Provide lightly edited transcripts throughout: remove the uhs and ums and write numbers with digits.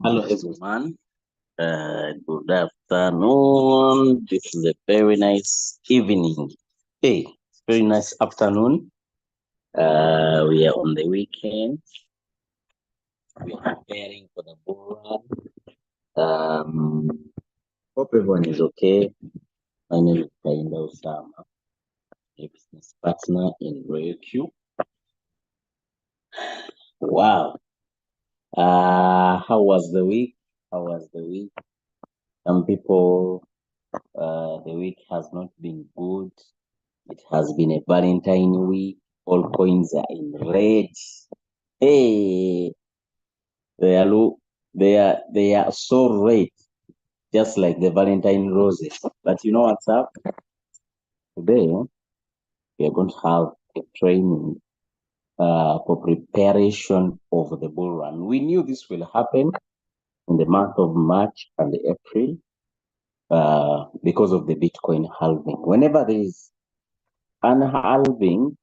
Hello everyone. Good afternoon. This is a very nice evening. Hey, very nice afternoon. We are on the weekend. We are preparing for the bull run. Hope everyone is okay. My name is Kayinda Usaamah, a business partner in Royal Q. Wow. How was the week? How was the week? Some people, the week has not been good. It has been a Valentine week. All coins are in red. Hey, they are so red, just like the Valentine roses. But you know what's up? Today we are going to have a training for preparation of the bull run. We knew this will happen in the month of March and April because of the Bitcoin halving. Whenever there is an halving,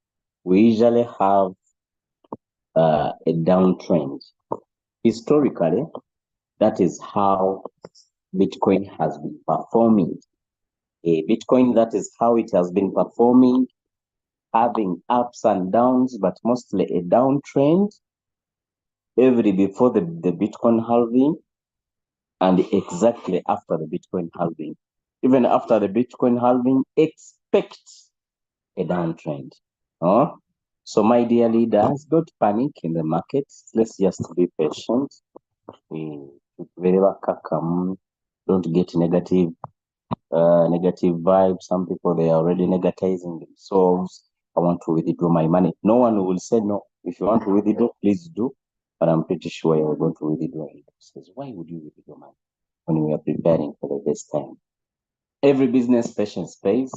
we usually have a downtrend. Historically, that is how Bitcoin has been performing. A Bitcoin, that is how it has been performing, having ups and downs, but mostly a downtrend every before the Bitcoin halving and exactly after the Bitcoin halving. Even after the Bitcoin halving, expect a downtrend. Huh? So, my dear leaders, don't panic in the market. Let's just be patient. Wherever come, don't get negative vibes. Some people, they are already negativizing themselves. I want to withdraw my money. No one will say no. If you want to withdraw, please do. But I'm pretty sure you're going to withdraw it. Says, why would you withdraw money when we are preparing for the best time? Every business patience pays.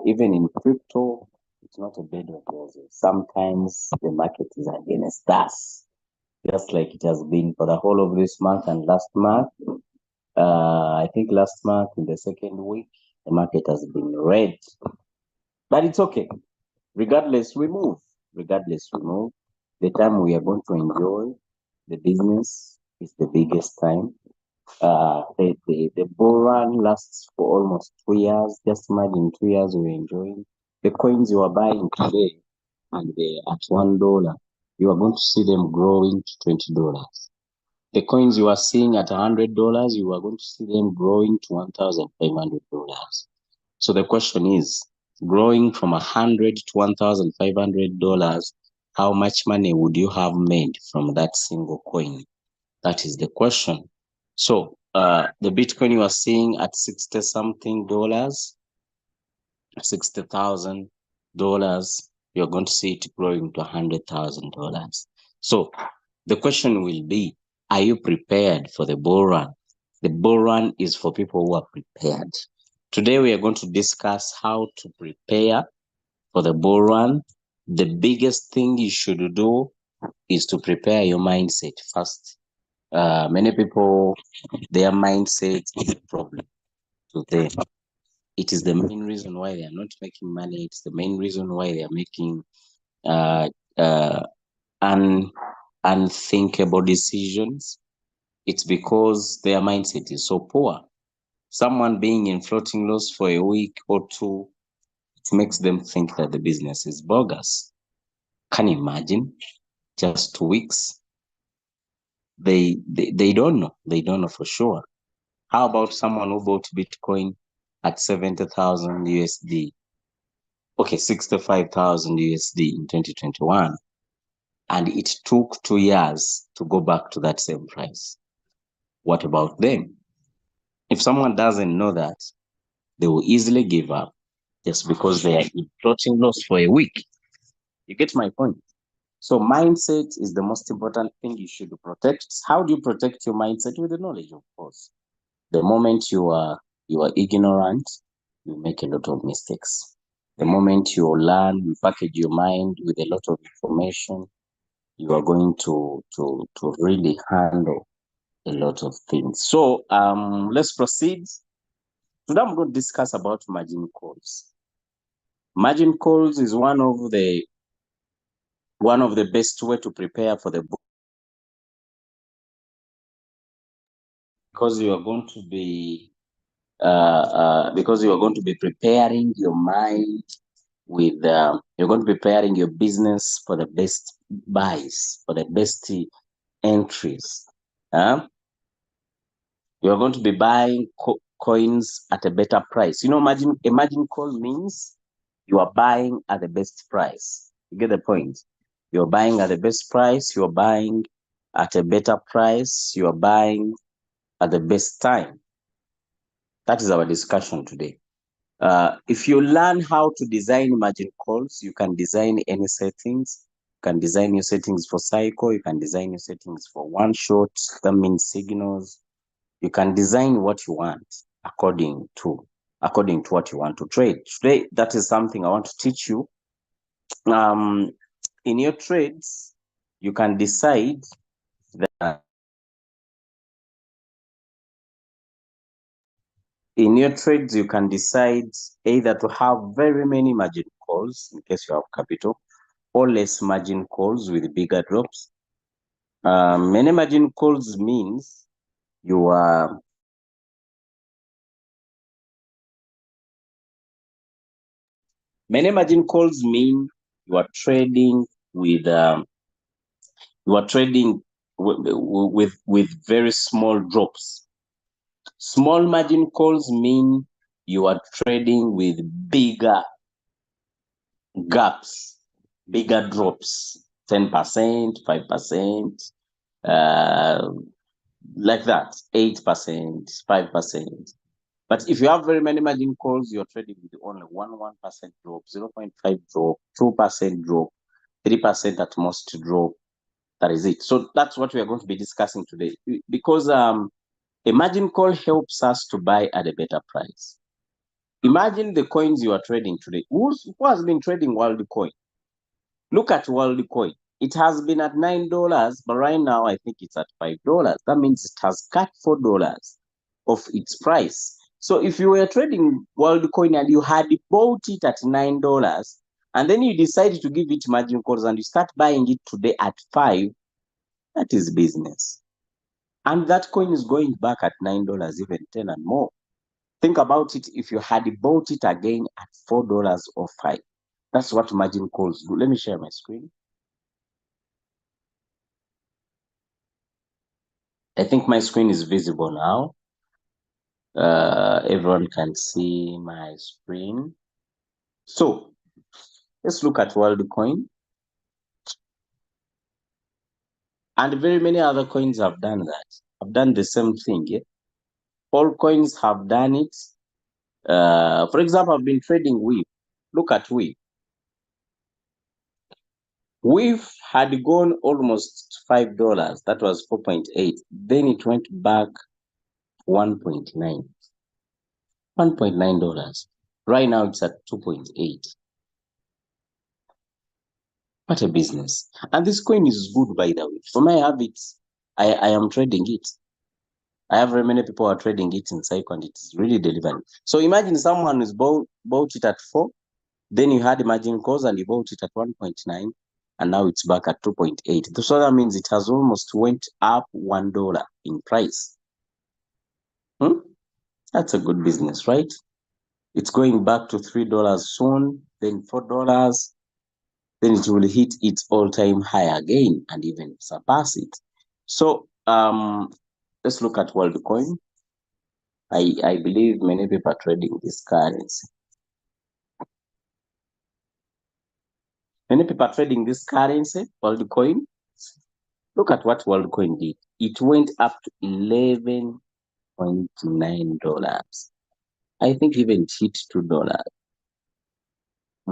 Even in crypto, it's not a bed of roses. Sometimes the market is against us, just like it has been for the whole of this month and last month. I think last month in the second week, the market has been red, but it's okay. Regardless, we move. Regardless, we move. The time we are going to enjoy the business is the biggest time. The bull run lasts for almost 2 years. Just imagine 2 years we're enjoying. The coins you are buying today and they at $1, you are going to see them growing to $20. The coins you are seeing at $100, you are going to see them growing to $1,500. So the question is, growing from $100 to $1,500, how much money would you have made from that single coin? That is the question. So the Bitcoin you are seeing at 60 something dollars, $60,000, you're going to see it growing to $100,000. So the question will be, are you prepared for the bull run? The bull run is for people who are prepared. Today we are going to discuss how to prepare for the bull run. The biggest thing you should do is to prepare your mindset first. Many people, their mindset is a problem to them. It is the main reason why they are not making money. It's the main reason why they are making uh, uh, un, unthinkable decisions. It's because their mindset is so poor. Someone being in floating loss for a week or two, it makes them think that the business is bogus. Can you imagine? Just 2 weeks. They don't know. They don't know for sure. How about someone who bought Bitcoin at 70,000 USD? Okay, 65,000 USD in 2021. And it took 2 years to go back to that same price. What about them? If someone doesn't know that, they will easily give up just because they are in floating loss for a week. You get my point? So mindset is the most important thing you should protect. How do you protect your mindset? With the knowledge, of course. The moment you are ignorant, you make a lot of mistakes. The moment you learn, you package your mind with a lot of information, you are going to really handle a lot of things. So let's proceed. Today I'm going to discuss about margin calls. Margin calls is one of the best way to prepare for the because you are going to be preparing your mind with you're going to be preparing your business for the best buys, for the best entries. You're going to be buying coins at a better price. You know, imagine call means you are buying at the best price. You get the point? You're buying at the best price. You're buying at a better price. You're buying at the best time. That is our discussion today. If you learn how to design margin calls, you can design any settings. You can design your settings for cycle. You can design your settings for one shot. That means signals. You can design what you want according to what you want to trade. Today, that is something I want to teach you. In your trades, you can decide that either to have very many margin calls in case you have capital, or less margin calls with bigger drops. Many margin calls means you are many margin calls mean you are trading with with very small drops. Small margin calls mean you are trading with bigger gaps, bigger drops, 10%, 5%, like that, 8%, 5%. But if you have very many margin calls, you're trading with only 1% drop, 0.5 drop, 2% drop, 3% at most drop. That is it. So that's what we are going to be discussing today. Because a margin call helps us to buy at a better price. Imagine the coins you are trading today. Who has been trading Worldcoin? Look at Worldcoin. It has been at $9, but right now I think it's at $5. That means it has cut $4 of its price. So if you were trading Worldcoin and you had bought it at $9, and then you decide to give it margin calls and you start buying it today at $5, that is business. And that coin is going back at $9, even 10 and more. Think about it if you had bought it again at $4 or $5. That's what margin calls do. Let me share my screen. I think my screen is visible now. Everyone can see my screen. So let's look at Worldcoin. And very many other coins have done that. Have done the same thing. Yeah? All coins have done it. For example, I've been trading WIF. Look at WIF. WIF had gone almost $5. That was 4.8. Then it went back 1.9. $1.9. Right now it's at 2.8. What a business. And this coin is good, by the way. For my habits, I am trading it. I have very many people are trading it in Cycle and it's really delivering. So imagine someone who's bought it at 4, then you had margin calls and you bought it at 1.9, and now it's back at 2.8. So that means it has almost went up $1 in price. That's a good business, right? It's going back to $3 soon, then $4. Then it will hit its all-time high again and even surpass it. So let's look at Worldcoin. I believe many people are trading this currency. Many people are trading this currency, Worldcoin. Look at what Worldcoin did. It went up to $11.9. I think even it hit $2.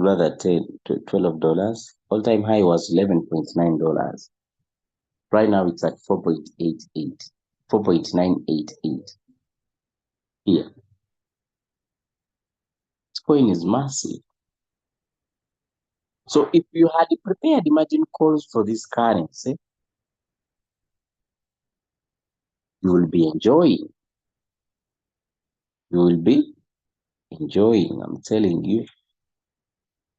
Rather $12. All-time high was $11.9. Right now it's at 4.88, 4.988. Here. This coin is massive. So if you had prepared margin calls for this currency, you will be enjoying. You will be enjoying, I'm telling you.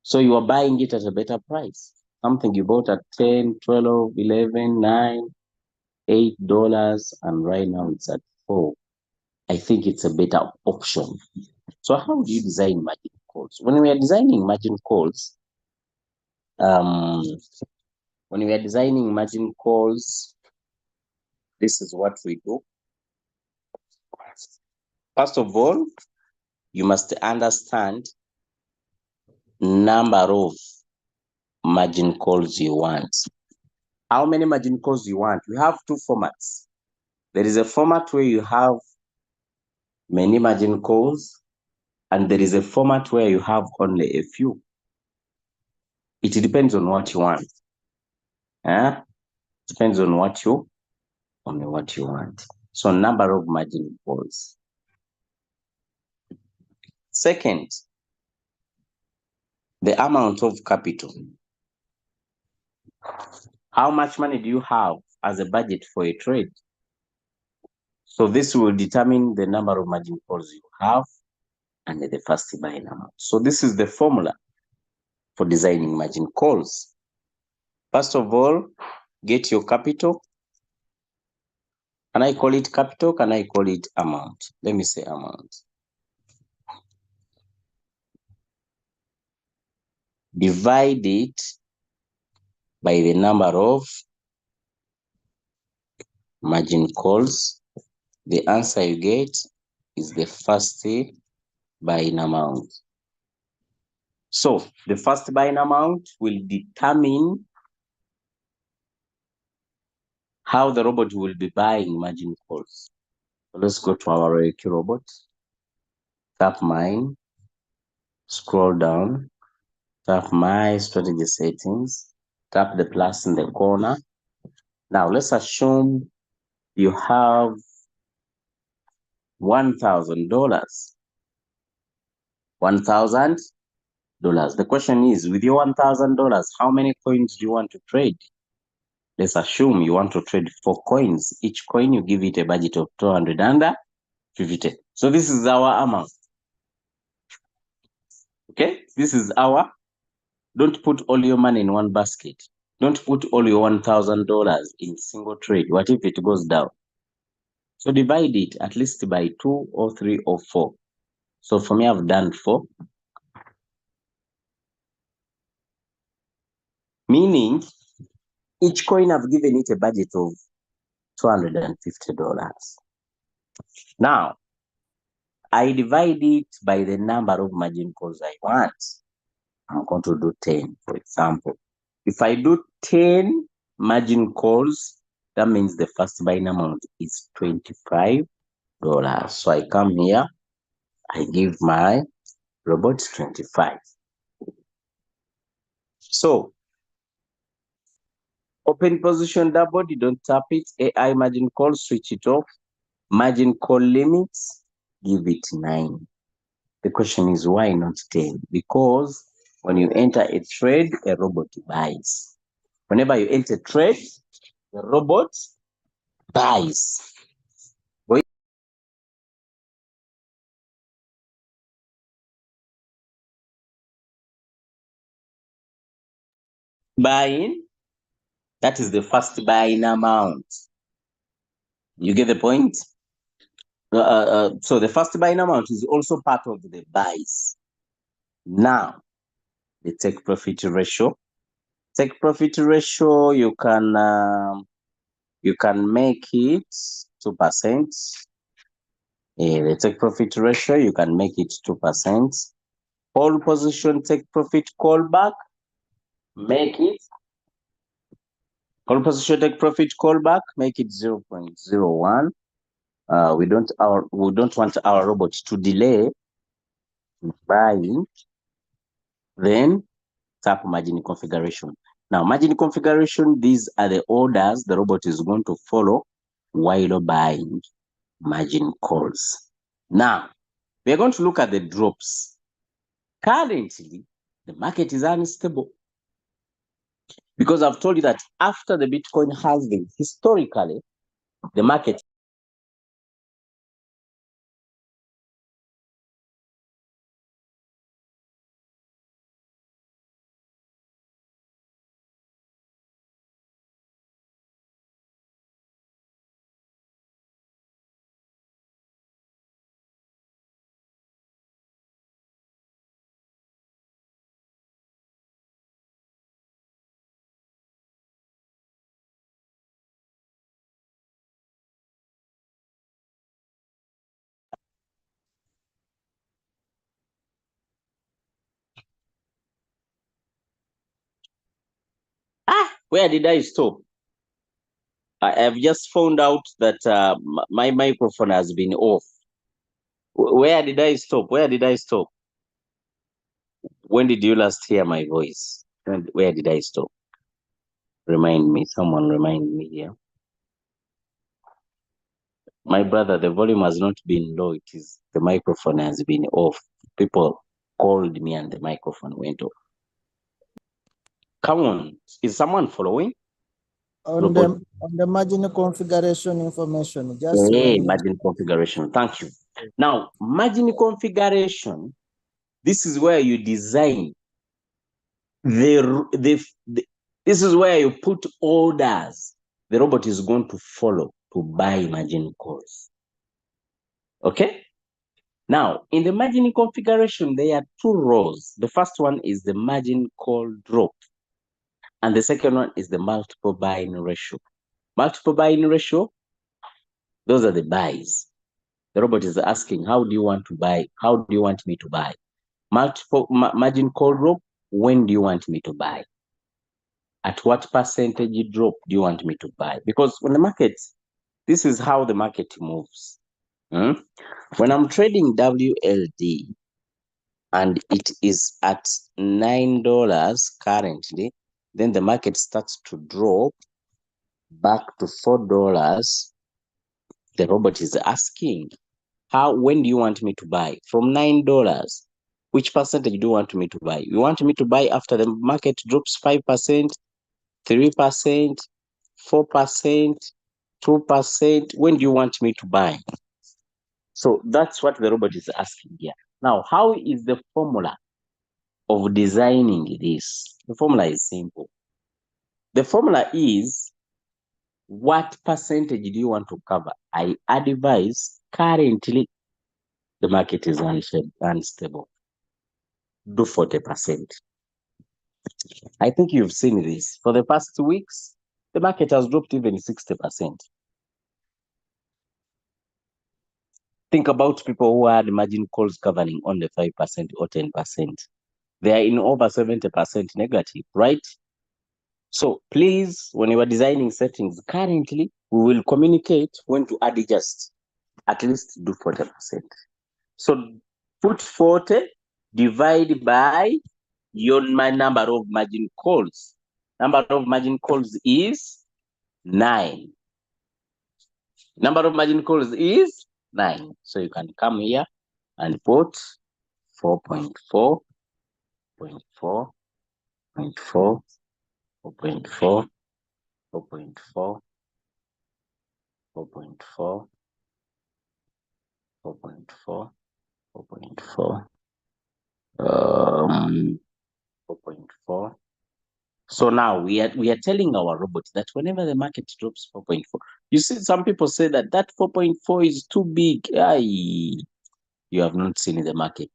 So you are buying it at a better price. Something you bought at 10, 12, 11, 9, $8, and right now it's at 4. I think it's a better option. So how do you design margin calls? When we are designing margin calls, um, this is what we do. First of all, you must understand number of margin calls you want. How many margin calls you want? We have two formats. There is a format where you have many margin calls, and there is a format where you have only a few. It depends on what you want. Depends on what you want. So number of margin calls. Second, the amount of capital. How much money do you have as a budget for a trade? So this will determine the number of margin calls you have and the first buying amount. So this is the formula for designing margin calls. First of all, get your capital. Can I call it capital? Can I call it amount? Let me say amount. Divide it by the number of margin calls. The answer you get is the first buying amount. So the first buying amount will determine how the robot will be buying margin calls. So let's go to our Reiki robot. Tap mine, scroll down, tap my strategy settings, tap the plus in the corner. Now let's assume you have $1,000. $1,000. The question is, with your $1,000, how many coins do you want to trade? Let's assume you want to trade 4 coins. Each coin you give it a budget of 250. So this is our amount. Okay, this is our. Don't put all your money in one basket. Don't put all your $1,000 in single trade. What if it goes down? So divide it at least by 2 or 3 or 4. So for me, I've done 4. Meaning, each coin I've given it a budget of $250. Now, I divide it by the number of margin calls I want. I'm going to do 10, for example. If I do 10 margin calls, that means the first buying amount is $25. So I come here, I give my robot 25. So open position double, you don't tap it. AI margin call, switch it off. Margin call limits, give it 9. The question is, why not 10? Because when you enter a trade, a robot buys. Whenever you enter a trade, the robot buys. Buying, that is the first buying amount. You get the point? So the first buying amount is also part of the buys. Now, the take profit ratio. Take profit ratio, you can make it 2%. The take profit ratio, you can make it 2%. Hold position take profit callback, make it. Hold position take profit callback, make it 0.01. We don't want our robot to delay buying. Then tap margin configuration. Now, margin configuration, these are the orders the robot is going to follow while buying margin calls. Now, we are going to look at the drops. Currently, the market is unstable because I've told you that after the Bitcoin halving, historically, the market Where did I stop? I have just found out that my microphone has been off. Where did I stop? Where did I stop? When did you last hear my voice? Where did I stop? Remind me. Someone remind me here. My brother, the volume has not been low. It is the microphone has been off. People called me and the microphone went off. Come on. Is someone following? On the margin configuration information, just margin configuration. Thank you. Now, margin configuration, this is where you design this is where you put orders the robot is going to follow to buy margin calls. Okay? Now, in the margin configuration, there are two rows. The first one is the margin call drop, and the second one is the multiple buying ratio. Multiple buying ratio, those are the buys. The robot is asking, how do you want to buy? How do you want me to buy? Multiple margin call drop, when do you want me to buy? At what percentage drop do you want me to buy? Because when the market, this is how the market moves. When I'm trading WLD and it is at $9 currently, then the market starts to drop back to $4. The robot is asking, when do you want me to buy? From $9, which percentage do you want me to buy? You want me to buy after the market drops 5%, 3%, 4%, 2%? When do you want me to buy? So that's what the robot is asking here. Now, how is the formula of designing this? The formula is simple. The formula is, what percentage do you want to cover? I advise currently the market is unstable. Do 40%. I think you've seen this. For the past 2 weeks, the market has dropped even 60%. Think about people who had margin calls covering only 5% or 10%. They are in over 70% negative, right? So please, when you are designing settings currently, we will communicate when to adjust. At least do 40%. So put 40, divide by my number of margin calls. Number of margin calls is 9. Number of margin calls is 9. So you can come here and put 4.4, 0.4, 0.4, 4.4, 4.4, 4.4, 4.4, 4.4, 4.4. So now we are telling our robot that whenever the market drops 4.4, you see some people say that 4.4 is too big. You have not seen the market.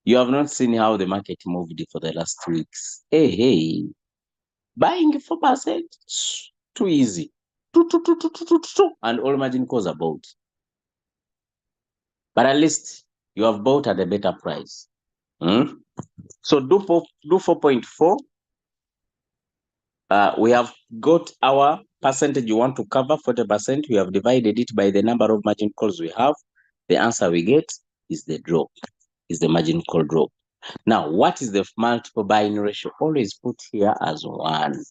You have not seen how the market moved for the last 2 weeks. Hey, buying 4%, too easy. And all margin calls are bought. But at least you have bought at a better price. So do 4.4. We have got our percentage you want to cover, 40%. We have divided it by the number of margin calls we have. The answer we get is the drop, is the margin call drop. Now, what is the multiple buying ratio? Always put here as 1.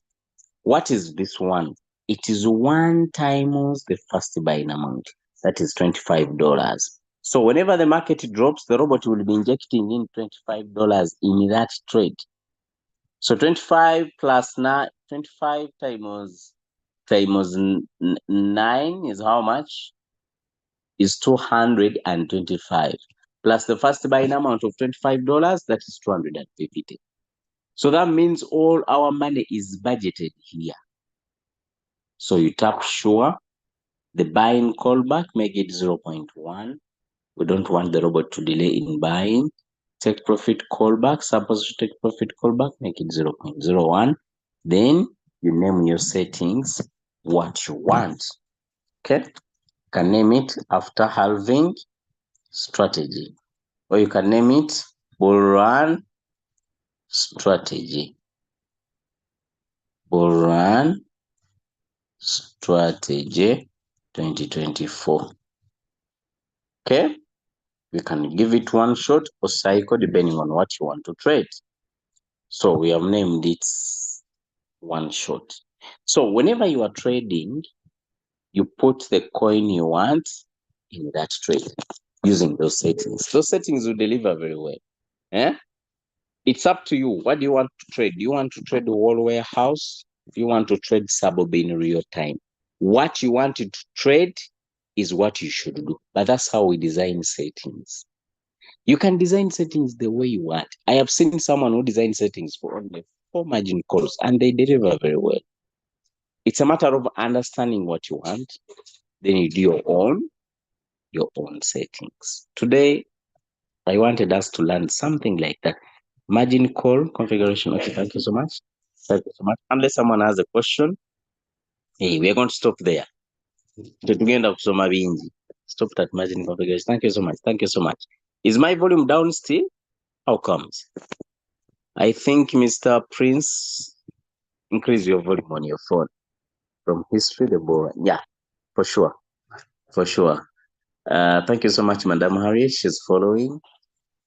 What is this 1? It is 1 times the first buying amount. That is $25. So whenever the market drops, the robot will be injecting in $25 in that trade. So 25 plus 9, 25 times 9 is how much? Is 225. Plus the first buying amount of $25, that is 250. So that means all our money is budgeted here. So you tap sure, the buying callback, make it 0.1. We don't want the robot to delay in buying. Take profit callback, suppose you take profit callback, make it 0.01. Then you name your settings what you want. Okay, you can name it after halving strategy, or you can name it bull run strategy. Bull Run Strategy 2024. Okay, we can give it one shot or cycle depending on what you want to trade. So we have named it one shot. So whenever you are trading, you put the coin you want in that trade using those settings. Those settings will deliver very well. Eh? It's up to you. What do you want to trade? Do you want to trade the wall warehouse? Do you want to trade Sabo in real time? What you want to trade is what you should do. But that's how we design settings. You can design settings the way you want. I have seen someone who designed settings for only 4 margin calls and they deliver very well. It's a matter of understanding what you want. Then you do your own settings. Today, I wanted us to learn something like that. Margin call configuration. Okay, thank you so much. Thank you so much. Unless someone has a question, hey, we are going to stop there. Stop that margin configuration. Thank you so much. Thank you so much. Is my volume down still? How comes? I think Mr. Prince, increase your volume on your phone. From history, the board. Yeah, for sure. For sure. Thank you so much, Madam Harriet. She's following.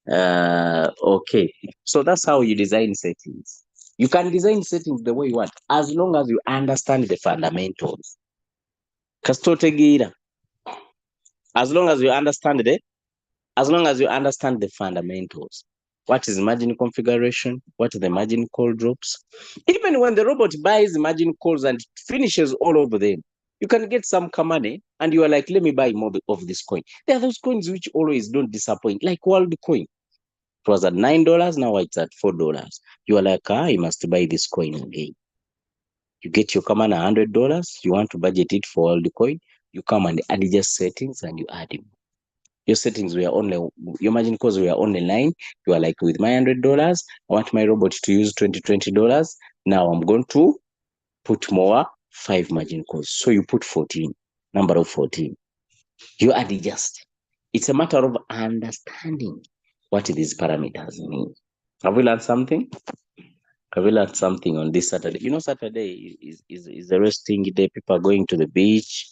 Okay. So that's how you design settings. You can design settings the way you want, as long as you understand the fundamentals. Kastotegira. As long as you understand the fundamentals. What is margin configuration? What are the margin call drops? Even when the robot buys margin calls and finishes all over them, you can get some money and you are like, let me buy more of this coin. There are those coins which always don't disappoint, like World Coin. It was at $9, now it's at $4. You are like, you must buy this coin again. You get your command $100, you want to budget it for World Coin, you come and adjust settings and you add it. Your settings were only, your margin calls were only 9. You are like, with my $100, I want my robot to use $20. Now I'm going to put more 5 margin calls. So you put 14, number of 14. You adjust. It's a matter of understanding what these parameters mean. Have we learned something? Have we learned something on this Saturday? You know, Saturday is a resting day. People are going to the beach.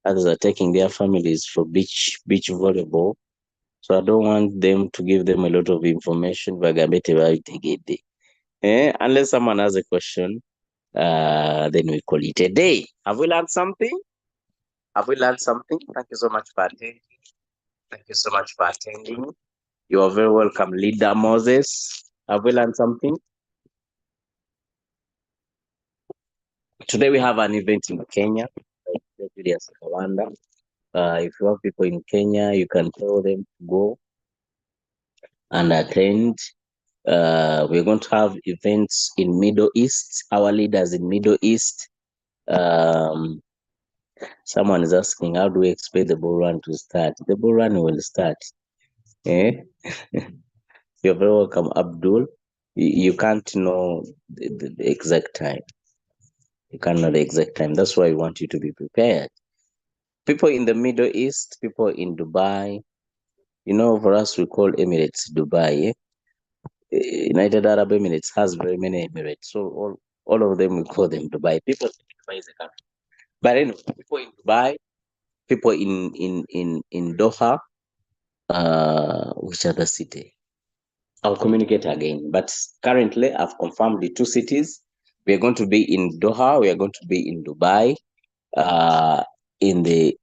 Others are taking their families for beach volleyball. So I don't want them to give them a lot of information. Unless someone has a question, then we call it a day. Have we learned something? Have we learned something? Thank you so much for attending. Thank you so much for attending. You are very welcome, Leader Moses. Have we learned something? Today we have an event in Kenya. If you have people in Kenya, you can tell them to go and attend. We're going to have events in Middle East, our leaders in Middle East. Someone is asking, how do we expect the bull run to start? The bull run will start. You're very welcome, Abdul. You can't know the exact time. You can't know the exact time. That's why we want you to be prepared. People in the Middle East, people in Dubai, for us, we call Emirates Dubai. United Arab Emirates has very many Emirates. So all of them, we call them Dubai. People think Dubai is a country. But anyway, people in Dubai, people in Doha, which other city? I'll communicate again. But currently, I've confirmed the 2 cities. We are going to be in Doha. We are going to be in Dubai. In the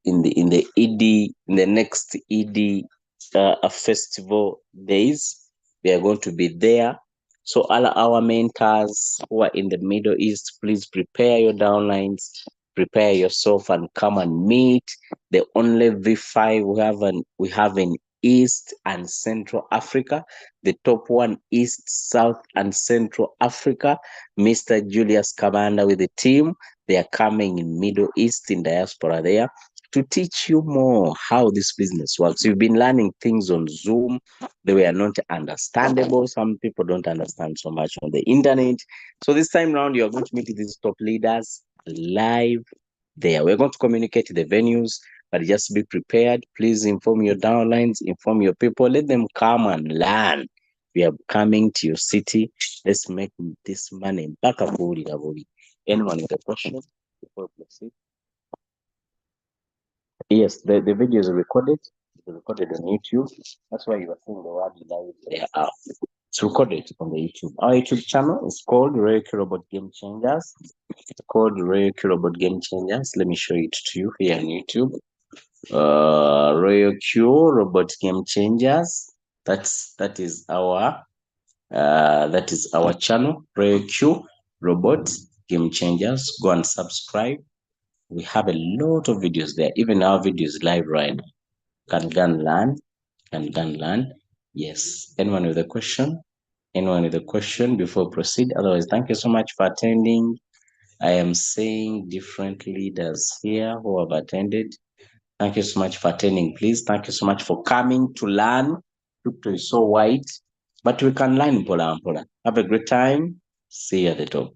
next ED festival days, we are going to be there. So all our mentors who are in the Middle East, please prepare your downlines, prepare yourself, and come and meet the only V5 we have in East and Central Africa. The top one, East, South, and Central Africa. Mr. Julius Kabanda with the team. They are coming in Middle East, in diaspora there, to teach you more how this business works. You've been learning things on Zoom. They were not understandable. Some people don't understand so much on the internet. So this time around, you're going to meet these top leaders live there. We're going to communicate the venues, but just be prepared. Please inform your downlines, inform your people. Let them come and learn. We are coming to your city. Let's make this money. Anyone with a question before we proceed? Yes, the video is recorded. It's recorded on YouTube. That's why you are seeing the word live there. It's recorded on the YouTube. Our YouTube channel is called Royal Robot Game Changers. It's called Royal Robot Game Changers. Let me show it to you here on YouTube. Royal Q Robot Game Changers. That is our channel, Royal Q Robot Game Changers. Go and subscribe. We have a lot of videos there. Even our videos live right now. Can go and learn. Can go and learn. Yes. Anyone with a question? Anyone with a question before we proceed? Otherwise, thank you so much for attending. I am seeing different leaders here who have attended. Thank you so much for attending, please. Thank you so much for coming to learn. Victor is so white, but we can learn Pola and Pola. Have a great time. See you at the top.